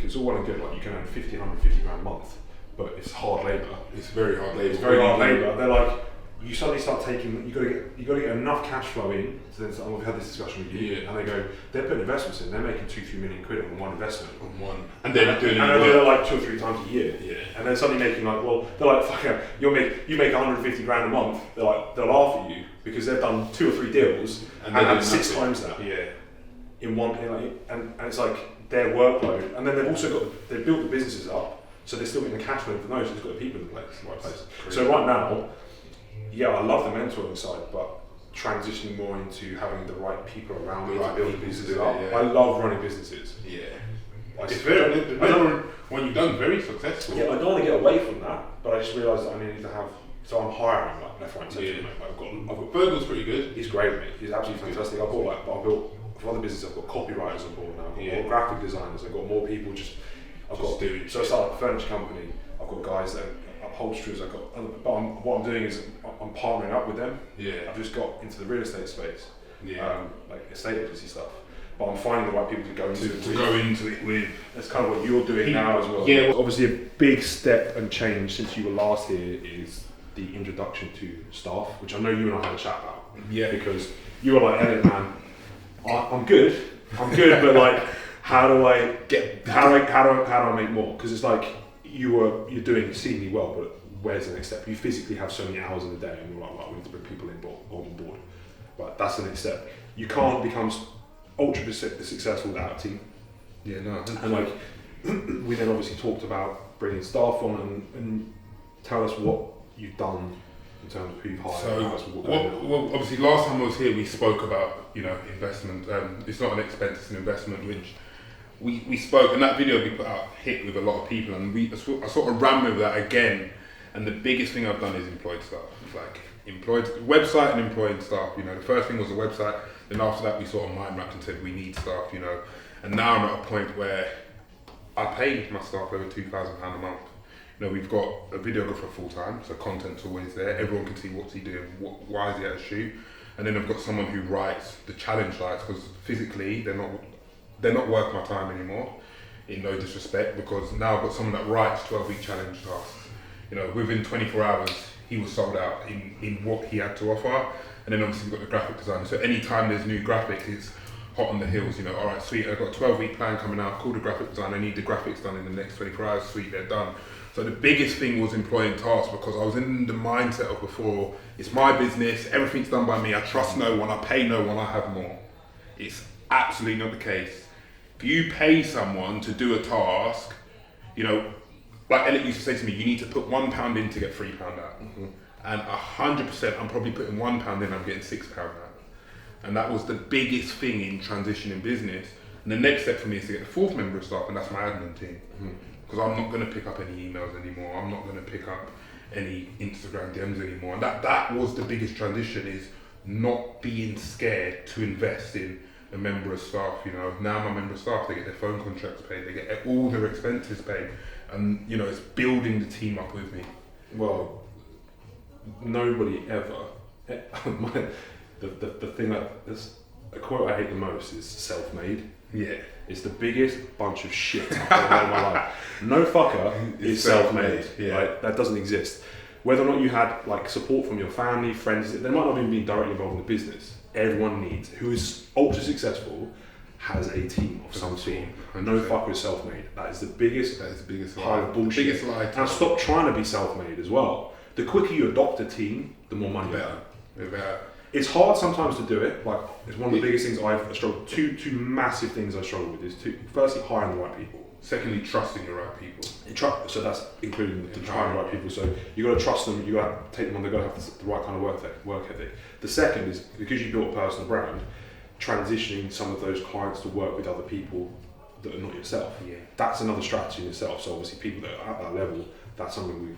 It's all well and good, like you can earn 50, 150 grand a month, but it's hard labour. It's very hard labour. It's very hard labour. They're like, you suddenly start taking, you got to get enough cash flow in. So then, we've had this discussion with you, and they go, they're putting investments in. They're making 2-3 million quid on one investment. And they're doing they're like 2 or 3 times a year. Yeah. And then suddenly making like, well, they're like, fuck it, you make 150 grand a month. They're like, they'll laugh at you because they've done 2 or 3 deals and had 6 times that. Yeah. In one, and it's like their workload, and then they've built the businesses up, so they're still getting the cash flow for those. So they've got the people in the right place. So right now, yeah, I love the mentoring side, but transitioning more into having the right people around me to build businesses up. Yeah. I love running businesses. Yeah, it's very. When you've done very successful. Yeah, I don't want to get away from that, but I just realised that I need to have. So I'm hiring like left, right, centre. Yeah. I've got Virgil's pretty good. He's great, mate. He's absolutely fantastic. I built for other businesses. I've got copywriters on board now. I've got more graphic designers. I've got more people So I started a furniture company. I've got guys that are upholsterers. What I'm doing is I'm partnering up with them. Yeah. I've just got into the real estate space. Yeah. Like estate agency stuff. But I'm finding the right people to go into it with. That's kind of what you're doing now as well. Yeah. Obviously, a big step and change since you were last here is the introduction to staff, which I know you and I had a chat about. Yeah. Because you were like, Elliot, man, I'm good, but like, how do I make more? Because it's like you're doing exceedingly well, but where's the next step? You physically have so many hours in a day, and you're like, well, we need to bring people on board. But that's the next step. You can't become ultra successful without a team. Yeah, no. And like, we then obviously talked about bringing staff on and tell us what you've done in terms of who you've hired. Well, obviously last time I was here we spoke about, investment. It's not an expense, it's an investment, which we spoke, and that video we put out hit with a lot of people, and I sort of ran with that again. And the biggest thing I've done is employed staff. Like employed website and employed staff. The first thing was the website, then after that we sort of mind mapped and said we need staff. And now I'm at a point where I pay my staff over £2,000 a month. We've got a videographer full time, so content's always there. Everyone can see what's he doing, why is he at a shoot, and then I've got someone who writes the challenge lights, because physically they're not worth my time anymore. In no disrespect, because now I've got someone that writes 12-week challenge tasks. Within 24 hours he was sold out in what he had to offer, and then obviously we've got the graphic designer. So anytime there's new graphics, it's hot on the heels. All right, sweet. I've got a 12-week plan coming out. Call the graphic designer. I need the graphics done in the next 24 hours. Sweet, they're done. So the biggest thing was employing tasks, because I was in the mindset of before, it's my business, everything's done by me, I trust no one, I pay no one, I have more. It's absolutely not the case. If you pay someone to do a task, like Elliot used to say to me, you need to put £1 in to get £3 out. Mm-hmm. And 100%, I'm probably putting £1 in, I'm getting £6 out. And that was the biggest thing in transitioning business. And the next step for me is to get the fourth member of staff, and that's my admin team. Mm-hmm. Because I'm not going to pick up any emails anymore. I'm not going to pick up any Instagram DMs anymore. And that was the biggest transition, is not being scared to invest in a member of staff. Now my member of staff, they get their phone contracts paid, they get all their expenses paid, and it's building the team up with me. Well, nobody ever. The thing a quote I hate the most is self-made. Yeah. It's the biggest bunch of shit I've ever heard in my life. No fucker is self-made. Yeah. Right? That doesn't exist. Whether or not you had like support from your family, friends, they might not even be directly involved in the business. Everyone who is ultra successful has a team of some sort. No fucker is self-made. That is the biggest pile of bullshit. Biggest lie. And stop trying to be self-made as well. The quicker you adopt a team, the more money you better. It's hard sometimes to do it. Like, it's one of the biggest things I've struggled. Two massive things I struggle with is firstly hiring the right people. Secondly, trusting the right people. So that's including the hiring the right people. So you got to trust them. You got to take them on. They got to have the right kind of work ethic. The second is, because you built a personal brand, transitioning some of those clients to work with other people that are not yourself. Yeah. That's another strategy in itself. So obviously people that are at that level, that's something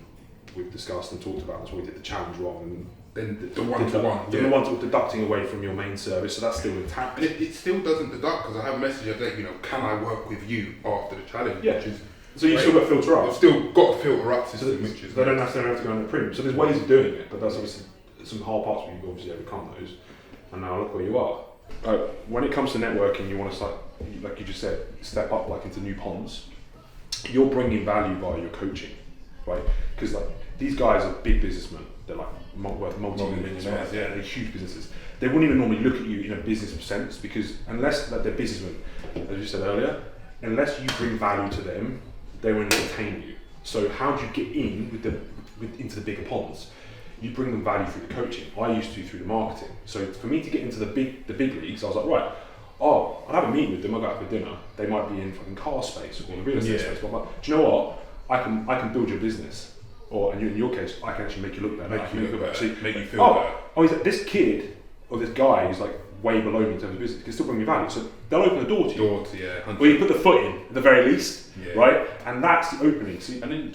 we've discussed and talked about. That's why we did the challenge rather than the one-to-one. The one to deducting away from your main service, so that's still intact. And it still doesn't deduct, because I have a message a day, can I work with you after the challenge? Yeah. Which is so you've still got to filter up. You've still got a filter up system, which is... They don't necessarily have to go on the premium. So there's ways of doing it, but that's obviously some hard parts where you've obviously overcome those. And now look where you are. When it comes to networking, you want to start, like you just said, step up like into new ponds. You're bringing value via your coaching, right? Because like these guys are big businessmen. They're like worth multi-millionaires. Multi-millionaires, yeah. They're huge businesses. They wouldn't even normally look at you in a business sense, because unless like, they're businessmen, as you said earlier, unless you bring value to them, they won't entertain you. So how do you get in into the bigger ponds? You bring them value through the coaching. I used to through the marketing. So for me to get into the big leagues, I was like, right, I'll have a meeting with them, I'll go out for dinner. They might be in fucking car space or the real estate space. But I'm like, do you know what? I can build your business. Or in your case, I can actually make you look better. Make you feel better. So, make you feel better. Oh, this kid or this guy is like way below me in terms of business, can still bring me value. So they'll open the door to you. Or you put the foot in at the very least, right? And that's the opening. So, and then,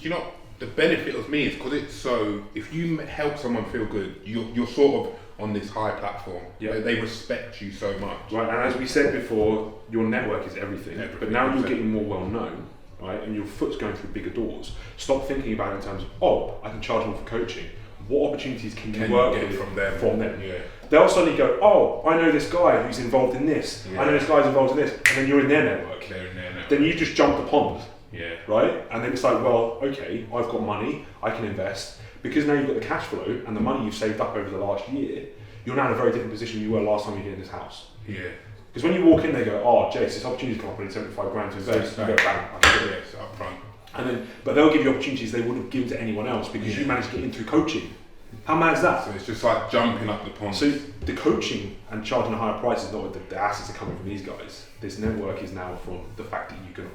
the benefit of me is because it's so, if you help someone feel good, you're sort of on this high platform. Yeah. They respect you so much. Right, and as we said before, your network is everything. But now you're getting more well known, right? And your foot's going through bigger doors. Stop thinking about it in terms of, I can charge more for coaching. What opportunities can you work with from them? Yeah. They'll suddenly go, I know this guy who's involved in this. Yeah. I know this guy's involved in this. And then you're in their network. They're in their network. Then you just jump the pond. Yeah. Right? And then it's like, well, okay, I've got money, I can invest. Because now you've got the cash flow and the money you've saved up over the last year, you're now in a very different position you were last time you were in this house. Yeah. Because when you walk in, they go, Jase, this opportunity's come up, I need 75 grand to invest. You go, bang, I can do it. Yes, up front. And then, but they'll give you opportunities they wouldn't have given to anyone else because you managed to get in through coaching. How mad is that? So it's just like jumping up the pond. So the coaching and charging a higher price is not what the assets are coming from these guys. This network is now from the fact that you can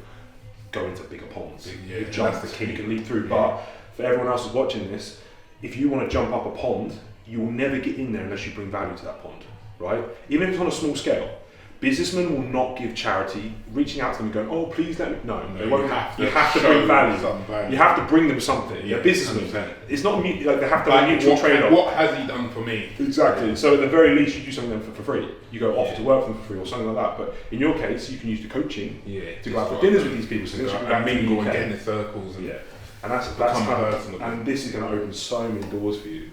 go into bigger ponds. Yeah, You've jumped, that's the key. You can leap through. But for everyone else who's watching this, if you want to jump up a pond, you will never get in there unless you bring value to that pond, right? Even if it's on a small scale. Businessmen will not give charity, reaching out to them and going, please let me. No, they won't. You have to bring value. You have to bring them something. Yeah, businessmen. It's not like they have to have a mutual trade-off. What has he done for me? Exactly. So at the very least, you do something for free. You go off to work for them for free or something like that. But in your case, you can use the coaching to go out for dinners with these people. So and mingle and get in the circles. And that's kind of, and this is going to open so many doors for you.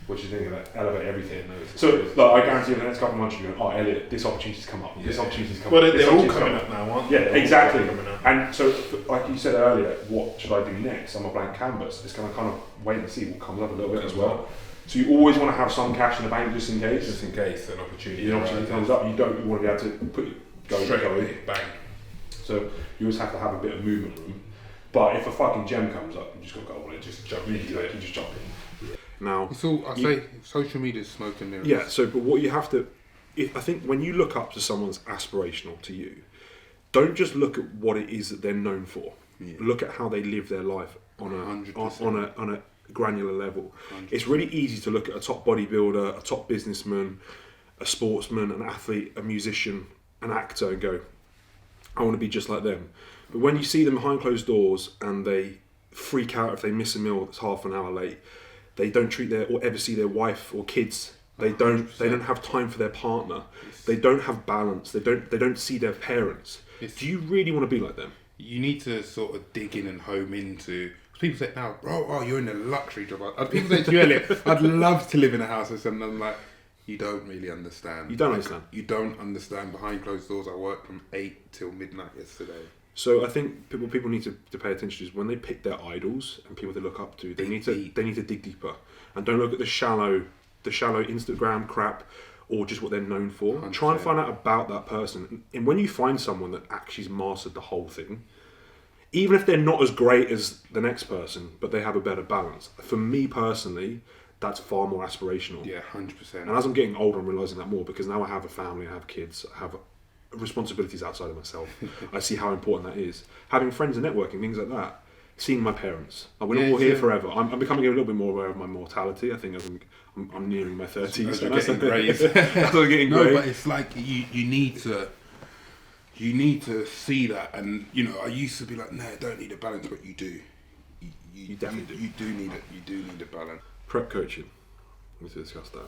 Which is going to elevate everything. So, I guarantee in the next couple of months you're going, Elliot, this opportunity's come up. This opportunity's come up. Well, they're all coming up now, aren't they? Yeah, exactly. And so, like you said earlier, what should I do next? I'm a blank canvas. It's going to kind of wait and see what comes up a little bit as well. So you always want to have some cash in the bank just in case. Just in case an opportunity comes up. You want to be able to go straight away, bang. So you always have to have a bit of movement room. But if a fucking gem comes up, you just got to go on it. Just jump into it. You just jump in. Now, so I say social media is smoke and mirrors. Yeah. So, but what you have to, I think, when you look up to someone's aspirational to you, don't just look at what it is that they're known for. Yeah. Look at how they live their life on a granular level. 100%. It's really easy to look at a top bodybuilder, a top businessman, a sportsman, an athlete, a musician, an actor, and go, I want to be just like them. But when you see them behind closed doors and they freak out if they miss a meal that's half an hour late. They don't treat or ever see their wife or kids. They don't have time for their partner. They don't have balance. They don't see their parents. Do you really want to be like them? You need to sort of dig in and home into. People say now, you're in a luxury job. People say to you, Elliot, I'd love to live in a house or something. I'm like, you don't really understand. You don't understand. You don't understand. Behind closed doors, I worked from 8 till midnight yesterday. So I think what people need to pay attention to is when they pick their idols and people they look up to, they need to dig deeper and don't look at the shallow Instagram crap or just what they're known for. 100%. Try and find out about that person. And when you find someone that actually's mastered the whole thing, even if they're not as great as the next person, but they have a better balance. For me personally, that's far more aspirational. Yeah, 100%. And as I'm getting older, I'm realising that more because now I have a family, I have kids, I have responsibilities outside of myself. I see how important that is. Having friends and networking, things like that. Seeing my parents. We're not all here forever. I'm becoming a little bit more aware of my mortality. I think I'm nearing my 30s. As I'm getting grey. As I'm getting grey. No, but it's like you need to you need to see that. And I used to be like, no, I don't need a balance, but you do. You definitely do. You do need it. You do need a balance. Prep coaching. We need to discuss that.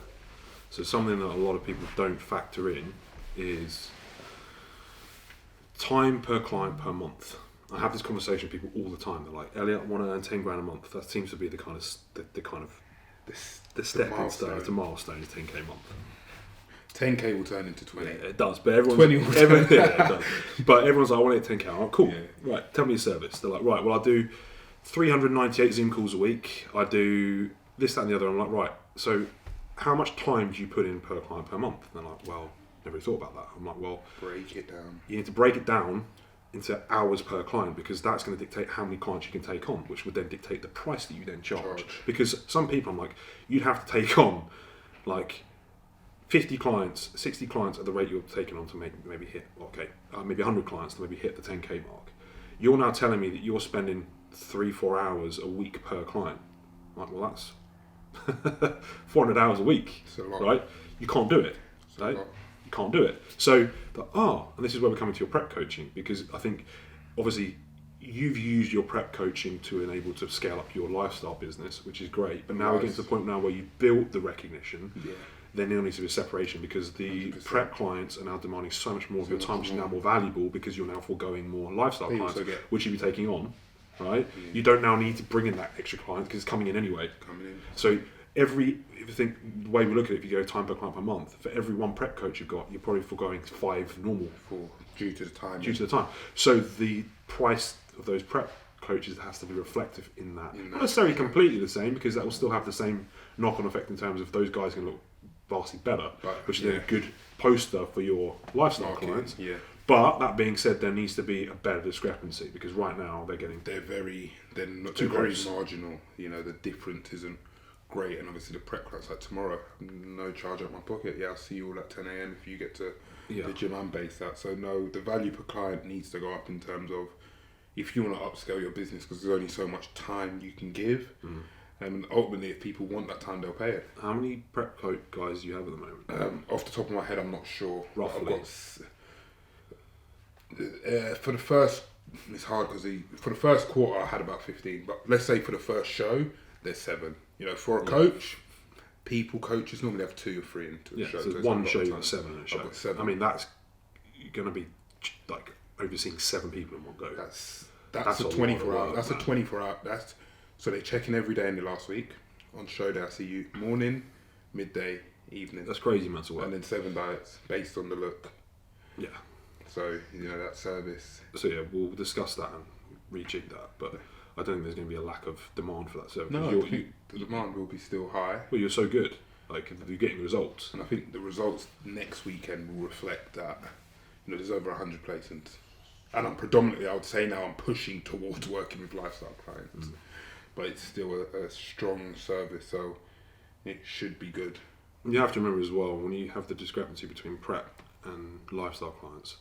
So something that a lot of people don't factor in is time per client per month. I have this conversation with people all the time. They're like, Elliot, I want to earn 10 grand a month. That seems to be the stepping stone. It's a milestone. Is 10k a month. 10k will turn into 20. Yeah, it does, but everyone's it does. But everyone's like, I want it 10k. I'm like, cool. Yeah. Right, tell me your service. They're like, right, well, I do 398 Zoom calls a week. I do this, that, and the other. I'm like, right, so how much time do you put in per client per month? And they're like, well, never really thought about that. I'm like, well, break it down. You need to break it down into hours per client, because that's going to dictate how many clients you can take on, which would then dictate the price that you then charge. Because some people, I'm like, you'd have to take on like 50 clients, 60 clients at the rate you're taking on to maybe hit, maybe 100 clients to maybe hit the 10k mark. You're now telling me that you're spending 3-4 hours a week per client. I'm like, well, that's 400 hours a week, right? You can't do it, right? You can't do it. So, and this is where we're coming to your prep coaching, because I think, obviously, you've used your prep coaching to enable to scale up your lifestyle business, which is great. But now we're getting to the point now where you built the recognition. Yeah. Then there needs to be a separation, because the 100%. Prep clients are now demanding so much more of your time, which is now more valuable, because you're now foregoing more lifestyle clients, which you'll be taking on. Right, you don't now need to bring in that extra client because it's coming in anyway. So if you think the way we look at it, if you go time per client per month, for every one prep coach you've got, you're probably foregoing 5 normal due to the time. So the price of those prep coaches has to be reflective in that. Not necessarily completely the same, because that will still have the same knock-on effect in terms of those guys can look vastly better, which is then a good poster for your lifestyle clients. Yeah. But that being said, there needs to be a better discrepancy, because right now they're very marginal. The difference isn't great, and obviously the prep class, like tomorrow, no charge out my pocket. Yeah, I'll see you all at 10 a.m. if you get to the gym I'm based at. So no, the value per client needs to go up in terms of if you want to upscale your business, because there's only so much time you can give. And ultimately, if people want that time, they'll pay it. How many prep guys do you have at the moment? Off the top of my head, I'm not sure. Roughly. For the first, it's hard because for the first quarter I had about 15, but let's say for the first show there's 7. For a coach, coaches normally have 2 or 3 into a show. So one show you've got 7 in a show. I mean, that's going to be like overseeing 7 people in one go. That's a 24 hour. That's a 24 hour. So they check in every day in the last week. On show day I see you morning, midday, evening. That's crazy amounts of work. And then 7 diets based on the look. Yeah. So, that service. So yeah, we'll discuss that and rejig that, but I don't think there's going to be a lack of demand for that service. No, the demand will be still high. Well, you're so good. You're getting results. And I think the results next weekend will reflect that. There's over 100 placements. And I would say now I'm pushing towards working with lifestyle clients. But it's still a strong service, so it should be good. You have to remember as well, when you have the discrepancy between prep and lifestyle clients,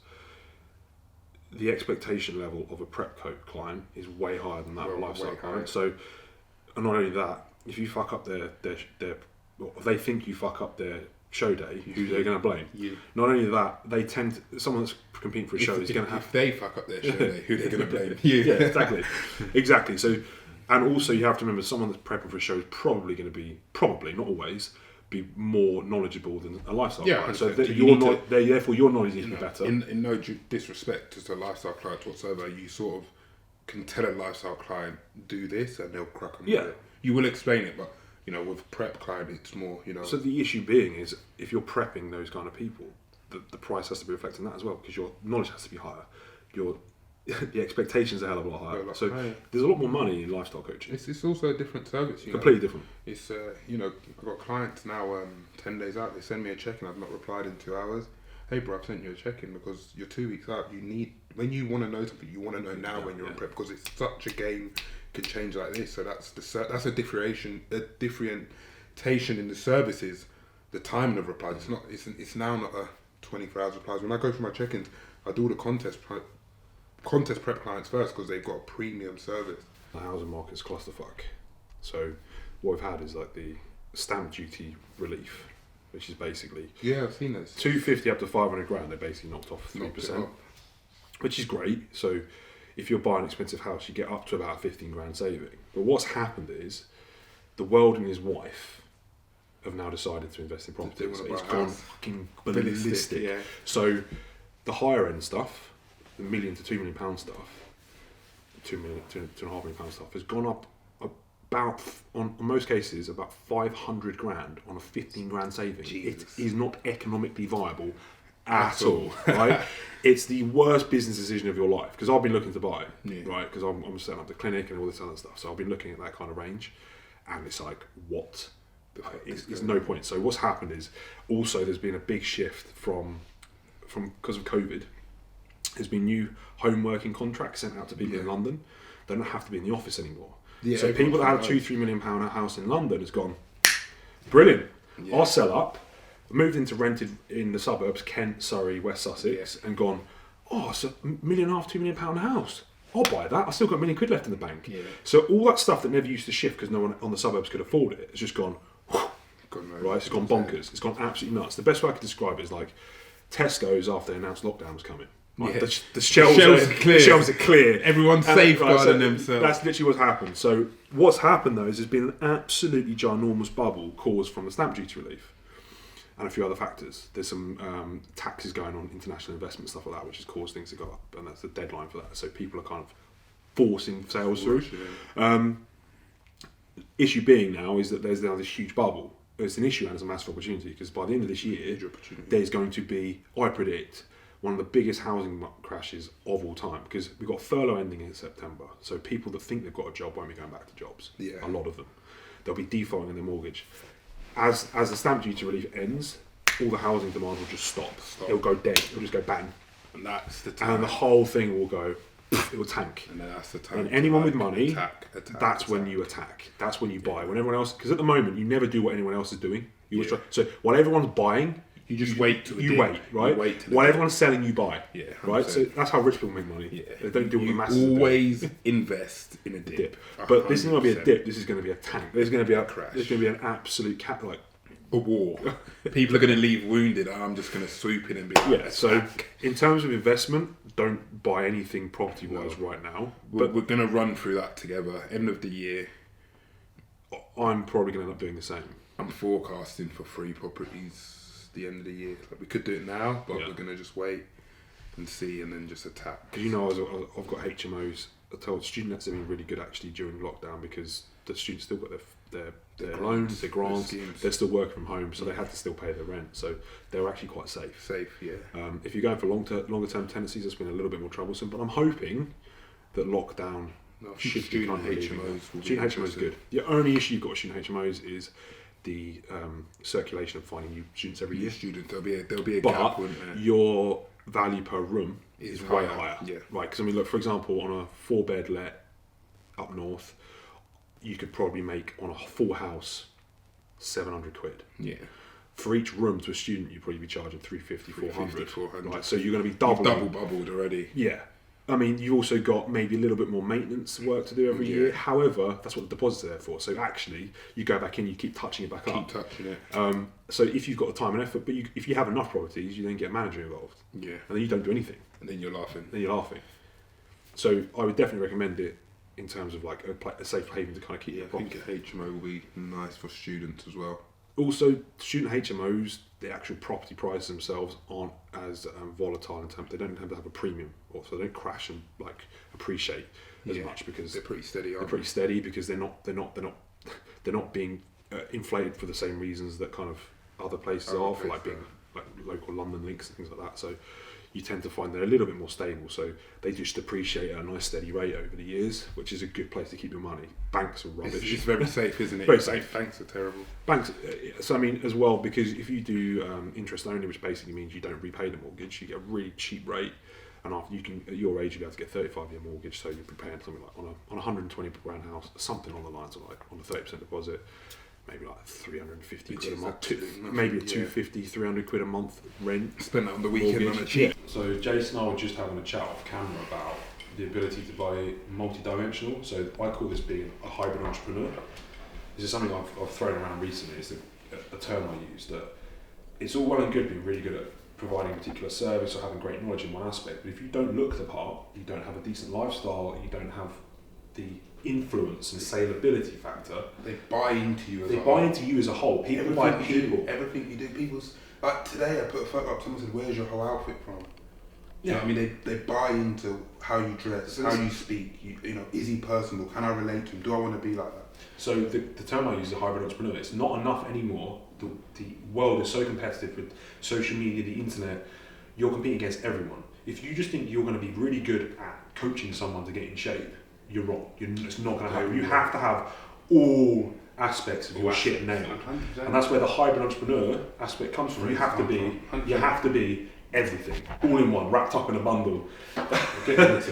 the expectation level of a prep client is way higher than that of a lifestyle client. So, and not only that, if you fuck up their if they think you fuck up their show day, who they're going to blame? You. Not only that, they tend to, someone that's competing for a show is going to have. If they fuck up their show day, who they're going to blame? You. Yeah, exactly. So, and also you have to remember, someone that's prepping for a show is probably going to be, not always, be more knowledgeable than a lifestyle client. So therefore your knowledge needs to be better. In no disrespect to the lifestyle client whatsoever, you sort of can tell a lifestyle client, do this, and they'll crack on with it. You will explain it, but with prep client, it's more, So the issue being is, if you're prepping those kind of people, the price has to be reflecting that as well, because your knowledge has to be higher. The expectations are a hell of a lot higher. There's a lot more money in lifestyle coaching. It's also a different service. Completely different. It's I've got clients now 10 days out. They send me a check-in. I've not replied in 2 hours. Hey bro, I've sent you a check-in because you're 2 weeks out. When you want to know something, you want to know now when you're in prep, because it's such a game can change like this. So that's a differentiation in the services. The timing of replies. It's now not a 24 hours replies. When I go for my check-ins, I do all the contest prep clients first, because they've got a premium service. The housing market's clusterfuck. So what we've had is like the stamp duty relief, which is basically I've seen this 250 up to 500 grand. They basically knocked off 3%. which is great. So if you're buying an expensive house, you get up to about 15 grand saving. But what's happened is the world and his wife have now decided to invest in property. So it's gone fucking ballistic. Yeah. So the higher end stuff, the £1 million to £2 million stuff, £2.5 million stuff has gone up about, on most cases, about 500 grand on a 15 grand saving. Jesus. It is not economically viable at all, right? It's the worst business decision of your life, because I've been looking to buy, right? Because I'm setting up the clinic and all this other stuff. So I've been looking at that kind of range, and it's like, what? There's no point. So what's happened is also there's been a big shift from because of COVID. There's been new home working contracts sent out to people in London. They don't have to be in the office anymore. Yeah, so people that had a £2-3 million house in London has gone, brilliant. Yeah. I'll sell up. Moved into rented in the suburbs, Kent, Surrey, West Sussex, and gone, oh, it's £1.5 million, £2 million house. I'll buy that. I've still got £1 million left in the bank. Yeah. So all that stuff that never used to shift because no one on the suburbs could afford it, has just gone, right? It's gone bonkers. It's gone absolutely nuts. The best way I could describe it is like Tesco's after they announced lockdown was coming. Like the shelves are clear. Everyone's safeguarding themselves. That's literally what's happened. So what's happened though is there's been an absolutely ginormous bubble caused from the stamp duty relief and a few other factors. There's some taxes going on, international investment, stuff like that, which has caused things to go up, and that's the deadline for that. So people are kind of forcing sales through. Issue being now is that there's now this huge bubble. It's an issue and it's a massive opportunity, because by the end of this year, there's going to be, I predict, one of the biggest housing crashes of all time, because we've got furlough ending in September. So people that think they've got a job won't be going back to jobs. A lot of them. They'll be defaulting on their mortgage. As the stamp duty relief ends, all the housing demand will just stop. It'll go dead. It'll just go bang. And that's the time. And the whole thing will go, it will tank. And then that's the time. And anyone with money, that's when you attack. That's when you buy. When everyone else, because at the moment, you never do what anyone else is doing. You always try. So while everyone's buying, you just wait till you wait, right? While everyone's selling, you buy. Yeah, 100%. Right. So that's how rich people make money. Yeah, they don't do all the masses. Always invest in a dip. But this is not going to be a dip. This is going to be a tank. There's going to be a crash. There's going to be an absolute like a war. People are going to leave wounded. I'm just going to swoop in and be like, so in terms of investment, don't buy anything property wise right now. But we're going to run through that together. End of the year, I'm probably going to end up doing the same. I'm forecasting for 3 properties the end of the year. Like, we could do it now, but we're going to just wait and see, and then just attack. Because I've got HMOs. I told students they've been really good actually during lockdown, because the students still got their loans, their grants, they're still working from home, so they had to still pay their rent. So they were actually quite safe. If you're going for longer term tenancies, it's been a little bit more troublesome. But I'm hoping that lockdown should be kind of HMOs. Student HMOs is good. The only issue you've got with student HMOs is the circulation of finding new students every year. There'll be a gap, wouldn't there? Your value per room is way higher. Yeah. Right, because I mean, look, for example, on a 4-bed let up north, you could probably make on a full house £700. Yeah. For each room to a student, you'd probably be charging 350, 400. Right, so you're going to be double bubbled already. Yeah. I mean, you've also got maybe a little bit more maintenance work to do every year. However, that's what the deposits are there for. So actually, you go back in, you keep touching it back up. Keep touching it. So if you've got the time and effort, but if you have enough properties, you then get a manager involved. Yeah. And then you don't do anything. And then you're laughing. So I would definitely recommend it in terms of like a safe haven to kind of keep your property. I think a HMO will be nice for students as well. Also, student HMOs, the actual property prices themselves aren't as volatile in terms. They don't tend to have a premium, so they don't crash and like appreciate as much, because they're pretty steady. They're pretty steady because they're not being inflated for the same reasons that kind of other places are, for like being like local London links and things like that. So you tend to find they're a little bit more stable, so they just appreciate at a nice steady rate over the years, which is a good place to keep your money. Banks are rubbish. It's very safe, isn't it? Very safe. Banks are terrible. Banks, so I mean, as well, because if you do interest only, which basically means you don't repay the mortgage, you get a really cheap rate, and after you can, at your age, you'll be able to get 35-year mortgage, so you're paying something like on a 120 grand house, something on the lines of like on a 30% deposit, maybe like 350 quid a month, maybe a 250, 300 quid a month rent. Spend that on the weekend on a cheap. So Jase and I were just having a chat off camera about the ability to buy multi-dimensional. So I call this being a hybrid entrepreneur. This is something I've thrown around recently. It's a term I use, that it's all well and good being really good at providing a particular service or having great knowledge in one aspect. But if you don't look the part, you don't have a decent lifestyle, you don't have the influence and saleability factor. They buy into you. They buy into you as a whole. People buy people. Everything you do. People's like today. I put a photo up. Someone said, "Where's your whole outfit from?" You know what I mean? They buy into how you dress, how you speak. You know, is he personable? Can I relate to him? Do I want to be like that? So the term I use is a hybrid entrepreneur. It's not enough anymore. The world is so competitive with social media, the internet. You're competing against everyone. If you just think you're going to be really good at coaching someone to get in shape, you're wrong. It's not going to happen. You have to have all aspects of your shit nailed, 100%. And that's where the hybrid entrepreneur aspect comes from. You have to be everything, all in one, wrapped up in a bundle. Like as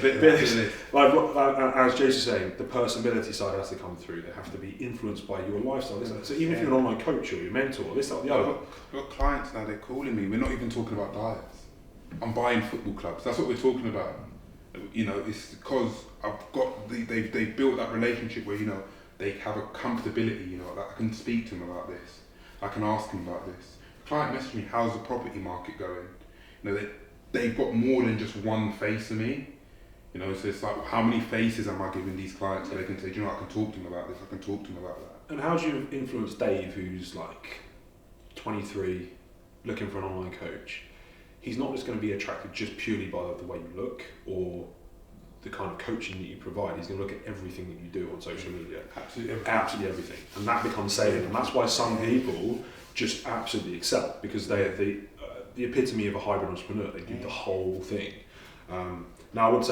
Jase is saying, the personality side has to come through. They have to be influenced by your lifestyle. So even if you're an online coach or your mentor, or this, that, or the other. I've got clients now. They're calling me. We're not even talking about diets. I'm buying football clubs. That's what we're talking about. You know, it's because I've got they've built that relationship where, you know, they have a comfortability. You know, that I can speak to them about this. I can ask them about this. The client messaged me, "How's the property market going?" You know, they've got more than just one face of me. You know, so it's like, how many faces am I giving these clients so they can say, "Do you know, I can talk to them about this, I can talk to them about that." And how do you influence Dave, who's like 23, looking for an online coach? He's not just going to be attracted just purely by the way you look or the kind of coaching that you provide. He's going to look at everything that you do on social media. Absolutely everything. And that becomes salient. And that's why some people just absolutely excel, because they're the epitome of a hybrid entrepreneur. They do the whole thing. Now, I'd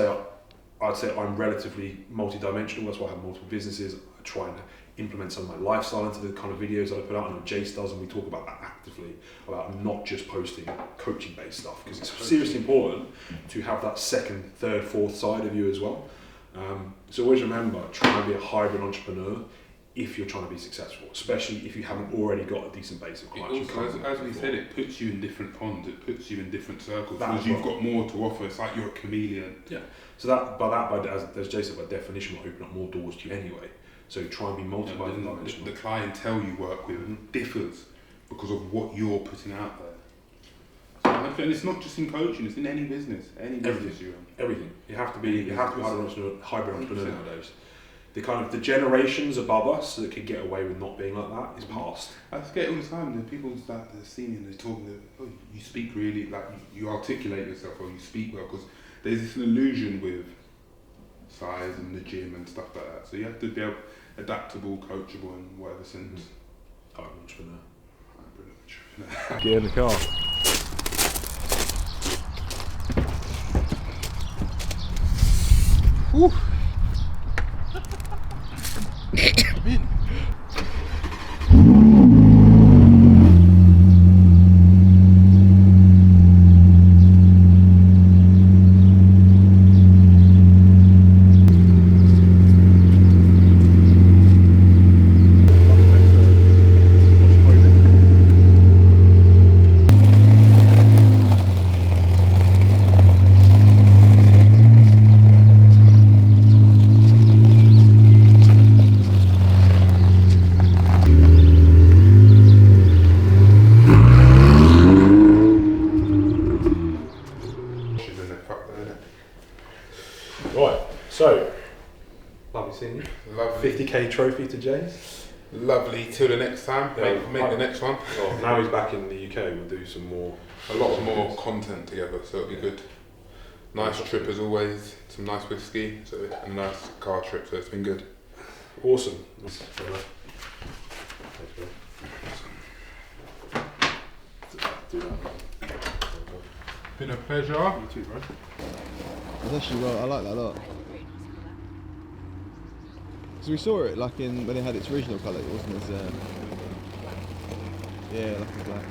say I'm relatively multi-dimensional. That's why I have multiple businesses. I try and implement some of my lifestyle into the kind of videos that I put out, and Jase does, and we talk about that actively, about not just posting coaching-based stuff, because it's seriously important to have that second, third, fourth side of you as well. So always remember, try and be a hybrid entrepreneur if you're trying to be successful, especially if you haven't already got a decent base of clients. Also, as we said, it puts you in different ponds, it puts you in different circles, because you've got more to offer. It's like you're a chameleon. Yeah. So as Jase said, by definition, will open up more doors to you anyway. So try and be multidimensional. The clientele you work with differs because of what you're putting out there. And it's not just in coaching; it's in any business, business you're in. Everything. You have to be a hybrid entrepreneur nowadays. The generations above us that could get away with not being like that is past. I get it all the time. The people that they're senior, they're talking. Oh, you speak really like you articulate yourself, or you speak well, because there's this illusion with size and the gym and stuff like that. So you have to be adaptable, coachable, and whatever sense. Hybrid entrepreneur. Get in the car. Whew. Right, so lovely seeing you. Lovely. 50k trophy to Jase. Lovely. Till the next time. Yeah, make the next one. Well, now he's back in the UK, we'll do some more. A lot more content together, so it'll be good. Nice trip as always. Some nice whiskey, so a nice car trip. So it's been good. Awesome. Been a pleasure. You too, bro. It's actually well, I like that a lot. So we saw it like when it had its original colour, it wasn't as yeah, like a black.